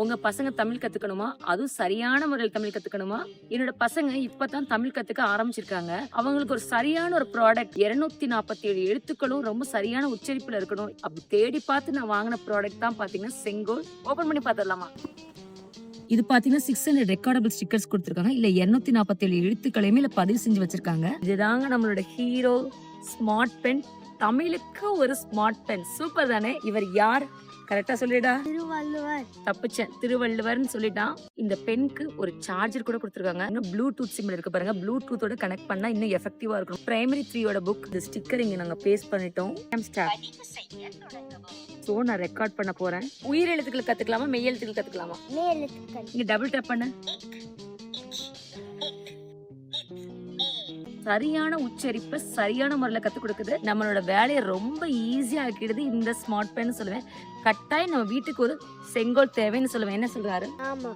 உங்க பசங்க தமிழ் கத்துக்கணுமா? அதுவும் சரியான முறையில் தமிழ் கத்துக்கணுமா? என்னோட பசங்க இப்பதான் தமிழ் கத்துக்க ஆரம்பிச்சிருக்காங்க. அவங்களுக்கு ஒரு சரியான ஒரு ப்ராடக்ட் 247 எழுத்துக்களும் ரொம்ப சரியான உச்சரிப்புல இருக்கணும். அப்படி தேடி பார்த்து நான் வாங்கின ப்ராடக்ட் தான் பாத்தீங்கன்னா செங்கோல். ஓபன் பண்ணி பாத்துடலாமா? இது பாத்தீங்கன்னா 600 ரெக்கார்டபிள் ஸ்டிக்கர்ஸ் கொடுத்திருக்காங்க. இல்ல 247 எழுத்துக்களையுமே இல்ல பதிவு செஞ்சு வச்சிருக்காங்க. இதுதாங்க நம்மளோட ஹீரோ ஸ்மார்ட் பென். தமிழுக்கு ஒரு ஸ்மார்ட் பென். சூப்பர் தானே? இவர் யார்? கரெக்டா சொல்லிடா. திருவள்ளுவர். தப்பிச்சேன், திருவள்ளுவர்னு சொல்லிட்டான். இந்த பென்க்கு ஒரு சார்ஜர் கூட கொடுத்துருக்காங்க. இன்னும் ப்ளூடூத் சிம்பிள் இருக்கு பாருங்க. ப்ளூடூத்தோட கனெக்ட் பண்ணா இன்னும் எஃபெக்டிவா இருக்கும். Primary 3 book. இந்த ஸ்டிக்கர் இங்க நாங்க பேஸ்ட் பண்ணிட்டோம். சோ நான் ரெக்கார்ட் பண்ண போறேன். உயிர் எழுத்துக்கள் கத்துக்கலாமா, மெய் எழுத்துக்கள் கத்துக்கலாமா? மெய் எழுத்துக்கள். இங்க டபுள் டேப் பண்ணு. சரியான உச்சரிப்பை சரியான முறையில கத்துக் கொடுக்குது. நம்மளோட வேலையை ரொம்ப ஈஸியா ஆக்கிடுது இந்த ஸ்மார்ட் பென் சொல்லுவேன். கட்டாயம் நம்ம வீட்டுக்கு ஒரு செங்கோல் தேவைன்னு சொல்லுவேன். என்ன சொல்றாரு? ஆமா.